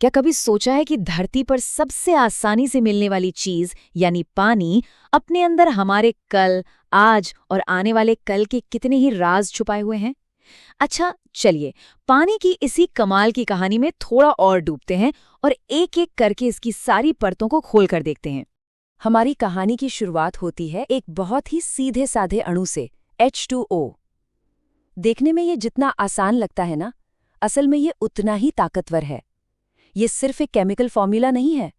क्या कभी सोचा है कि धरती पर सबसे आसानी से मिलने वाली चीज यानी पानी अपने अंदर हमारे कल, आज और आने वाले कल के कितने ही राज छुपाए हुए हैं? अच्छा, चलिए पानी की इसी कमाल की कहानी में थोड़ा और डूबते हैं और एक-एक करके इसकी सारी परतों को खोल कर देखते हैं। हमारी कहानी की शुरुआत होती है एक बहुत ही सीधे साधे अणु से, H2O। देखने में ये जितना आसान लगता है ना, असल में ये उतना ही ताकतवर है। ये सिर्फ एक केमिकल फॉर्मूला नहीं है,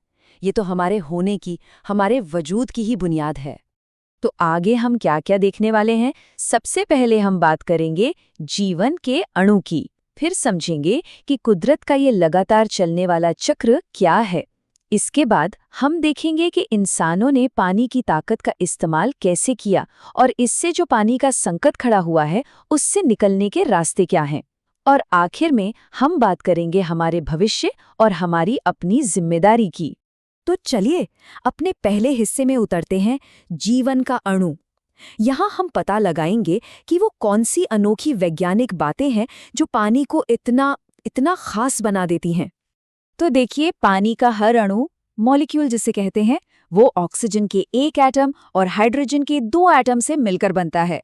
ये तो हमारे होने की, हमारे वजूद की ही बुनियाद है। तो आगे हम क्या क्या देखने वाले हैं? सबसे पहले हम बात करेंगे जीवन के अणु की, फिर समझेंगे कि कुदरत का ये लगातार चलने वाला चक्र क्या है। इसके बाद हम देखेंगे कि इंसानों ने पानी की ताकत का इस्तेमाल कैसे किया और इससे जो पानी का संकट खड़ा हुआ है, उससे निकलने के रास्ते क्या हैं। और आखिर में हम बात करेंगे हमारे भविष्य और हमारी अपनी जिम्मेदारी की। तो चलिए अपने पहले हिस्से में उतरते हैं, जीवन का अणु। यहाँ हम पता लगाएंगे कि वो कौन सी अनोखी वैज्ञानिक बातें हैं जो पानी को इतना इतना खास बना देती हैं। तो देखिए, पानी का हर अणु, मॉलिक्यूल जिसे कहते हैं, वो ऑक्सीजन के एक एटम और हाइड्रोजन के 2 एटम से मिलकर बनता है।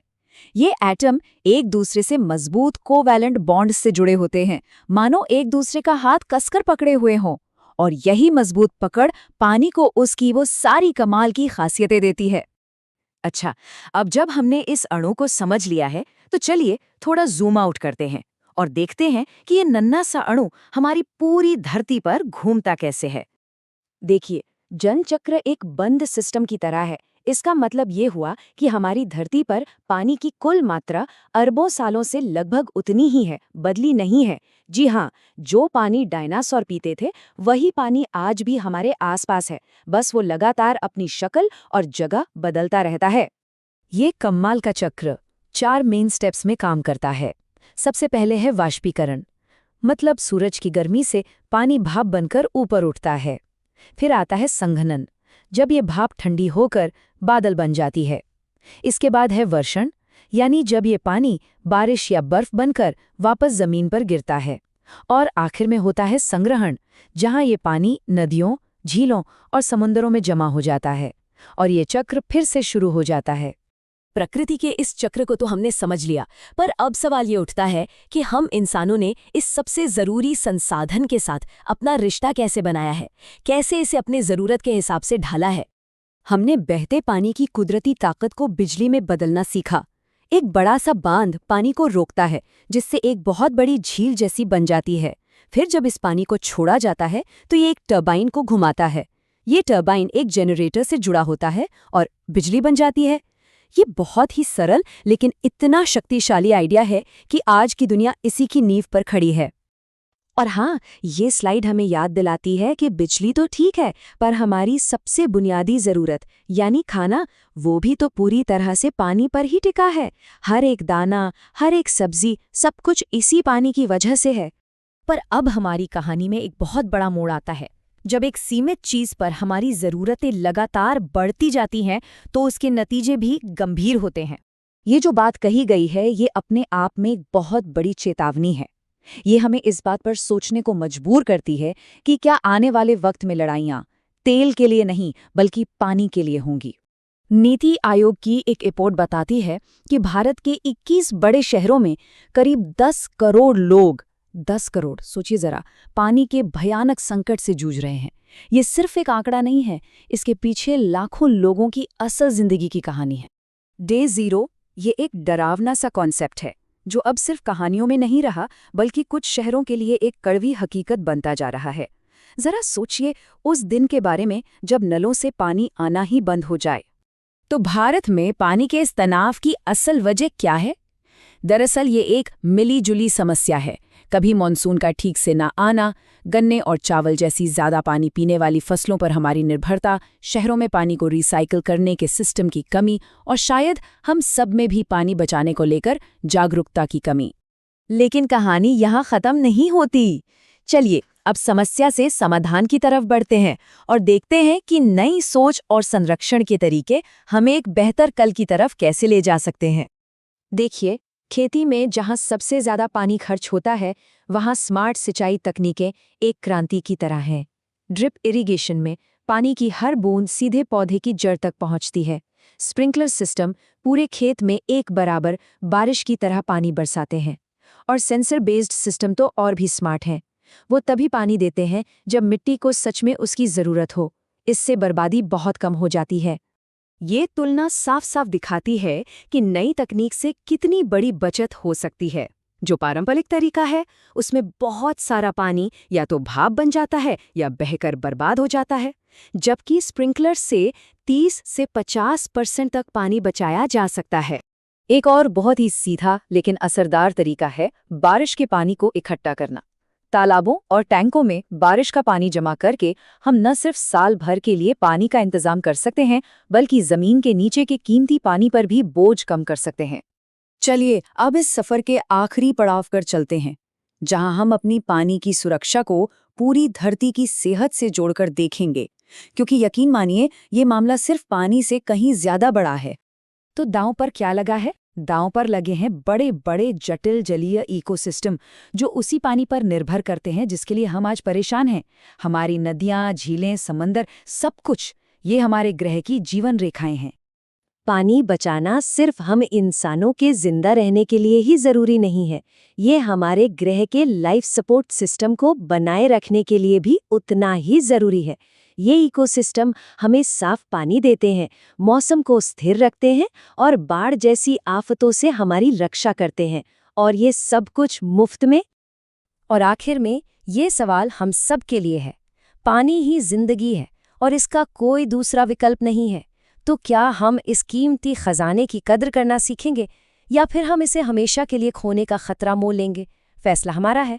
ये एटम एक दूसरे से मजबूत कोवैलेंट बॉन्ड से जुड़े होते हैं, मानो एक दूसरे का हाथ कसकर पकड़े हुए हों। और यही मजबूत पकड़ पानी को उसकी वो सारी कमाल की खासियतें देती है। अच्छा, अब जब हमने इस अणु को समझ लिया है, तो चलिए थोड़ा जूम आउट करते हैं और देखते हैं कि ये नन्हा सा अणु हमारी पूरी धरती पर घूमता कैसे है। देखिए, जल चक्र एक बंद सिस्टम की तरह है। इसका मतलब ये हुआ कि हमारी धरती पर पानी की कुल मात्रा अरबों सालों से लगभग उतनी ही है, बदली नहीं है। जी हाँ, जो पानी डायनासोर पीते थे, वही पानी आज भी हमारे आसपास है, बस वो लगातार अपनी शक्ल और जगह बदलता रहता है। ये कमाल का चक्र 4 मेन स्टेप्स में काम करता है। सबसे पहले है वाष्पीकरण, मतलब सूरज की गर्मी से पानी भाप बनकर ऊपर उठता है। फिर आता है संघनन, जब ये भाप ठंडी होकर बादल बन जाती है। इसके बाद है वर्षण, यानी जब ये पानी बारिश या बर्फ बनकर वापस जमीन पर गिरता है। और आखिर में होता है संग्रहण, जहां ये पानी नदियों, झीलों और समुद्रों में जमा हो जाता है और ये चक्र फिर से शुरू हो जाता है। प्रकृति के इस चक्र को तो हमने समझ लिया, पर अब सवाल ये उठता है कि हम इंसानों ने इस सबसे ज़रूरी संसाधन के साथ अपना रिश्ता कैसे बनाया है, कैसे इसे अपने ज़रूरत के हिसाब से ढाला है। हमने बहते पानी की कुदरती ताकत को बिजली में बदलना सीखा। एक बड़ा सा बांध पानी को रोकता है, जिससे एक बहुत बड़ी झील जैसी बन जाती है। फिर जब इस पानी को छोड़ा जाता है, तो ये एक टरबाइन को घुमाता है। ये टरबाइन एक जनरेटर से जुड़ा होता है और बिजली बन जाती है। ये बहुत ही सरल लेकिन इतना शक्तिशाली आइडिया है कि आज की दुनिया इसी की नींव पर खड़ी है। और हाँ, ये स्लाइड हमें याद दिलाती है कि बिजली तो ठीक है, पर हमारी सबसे बुनियादी ज़रूरत यानी खाना, वो भी तो पूरी तरह से पानी पर ही टिका है। हर एक दाना, हर एक सब्जी, सब कुछ इसी पानी की वजह से है। पर अब हमारी कहानी में एक बहुत बड़ा मोड़ आता है। जब एक सीमित चीज पर हमारी जरूरतें लगातार बढ़ती जाती हैं, तो उसके नतीजे भी गंभीर होते हैं। ये जो बात कही गई है, ये अपने आप में एक बहुत बड़ी चेतावनी है। ये हमें इस बात पर सोचने को मजबूर करती है कि क्या आने वाले वक्त में लड़ाइयाँ तेल के लिए नहीं, बल्कि पानी के लिए होंगी। नीति आयोग की एक रिपोर्ट बताती है कि भारत के 21 बड़े शहरों में करीब 10 करोड़ लोग, 10 करोड़, सोचिए जरा, पानी के भयानक संकट से जूझ रहे हैं। ये सिर्फ एक आंकड़ा नहीं है, इसके पीछे लाखों लोगों की असल जिंदगी की कहानी है। डे ज़ीरो ये एक डरावना सा कॉन्सेप्ट है, जो अब सिर्फ कहानियों में नहीं रहा, बल्कि कुछ शहरों के लिए एक कड़वी हकीकत बनता जा रहा है। जरा सोचिए उस दिन के बारे में जब नलों से पानी आना ही बंद हो जाए। तो भारत में पानी के इस तनाव की असल वजह क्या है? दरअसल ये एक मिली जुली समस्या है। कभी मॉनसून का ठीक से ना आना, गन्ने और चावल जैसी ज़्यादा पानी पीने वाली फसलों पर हमारी निर्भरता, शहरों में पानी को रिसाइकिल करने के सिस्टम की कमी और शायद हम सब में भी पानी बचाने को लेकर जागरूकता की कमी। लेकिन कहानी यहाँ ख़त्म नहीं होती। चलिए अब समस्या से समाधान की तरफ बढ़ते हैं और देखते हैं कि नई सोच और संरक्षण के तरीके हमें एक बेहतर कल की तरफ कैसे ले जा सकते हैं। देखिए, खेती में जहां सबसे ज्यादा पानी खर्च होता है, वहां स्मार्ट सिंचाई तकनीकें एक क्रांति की तरह हैं। ड्रिप इरिगेशन में पानी की हर बूंद सीधे पौधे की जड़ तक पहुंचती है। स्प्रिंकलर सिस्टम पूरे खेत में एक बराबर बारिश की तरह पानी बरसाते हैं। और सेंसर बेस्ड सिस्टम तो और भी स्मार्ट हैं। वो तभी पानी देते हैं जब मिट्टी को सच में उसकी ज़रूरत हो। इससे बर्बादी बहुत कम हो जाती है। ये तुलना साफ साफ दिखाती है कि नई तकनीक से कितनी बड़ी बचत हो सकती है। जो पारंपरिक तरीका है उसमें बहुत सारा पानी या तो भाप बन जाता है या बहकर बर्बाद हो जाता है, जबकि स्प्रिंकलर से 30 से 50% तक पानी बचाया जा सकता है। एक और बहुत ही सीधा लेकिन असरदार तरीका है बारिश के पानी को इकट्ठा करना। तालाबों और टैंकों में बारिश का पानी जमा करके हम न सिर्फ साल भर के लिए पानी का इंतजाम कर सकते हैं, बल्कि जमीन के नीचे के कीमती पानी पर भी बोझ कम कर सकते हैं। चलिए अब इस सफर के आखिरी पड़ाव पर चलते हैं, जहां हम अपनी पानी की सुरक्षा को पूरी धरती की सेहत से जोड़कर देखेंगे, क्योंकि यकीन मानिए ये मामला सिर्फ पानी से कहीं ज्यादा बड़ा है। तो दांव पर क्या लगा है? दांव पर लगे हैं बड़े बड़े जटिल जलीय इकोसिस्टम, जो उसी पानी पर निर्भर करते हैं जिसके लिए हम आज परेशान हैं। हमारी नदियां, झीलें, समंदर, सब कुछ ये हमारे ग्रह की जीवन रेखाएं हैं। पानी बचाना सिर्फ हम इंसानों के जिंदा रहने के लिए ही जरूरी नहीं है, ये हमारे ग्रह के लाइफ सपोर्ट सिस्टम को बनाए रखने के लिए भी उतना ही जरूरी है। ये इकोसिस्टम हमें साफ पानी देते हैं, मौसम को स्थिर रखते हैं और बाढ़ जैसी आफतों से हमारी रक्षा करते हैं, और ये सब कुछ मुफ्त में। और आखिर में ये सवाल हम सब के लिए है। पानी ही जिंदगी है और इसका कोई दूसरा विकल्प नहीं है। तो क्या हम इस कीमती खजाने की कद्र करना सीखेंगे, या फिर हम इसे हमेशा के लिए खोने का खतरा मोल लेंगे? फैसला हमारा है।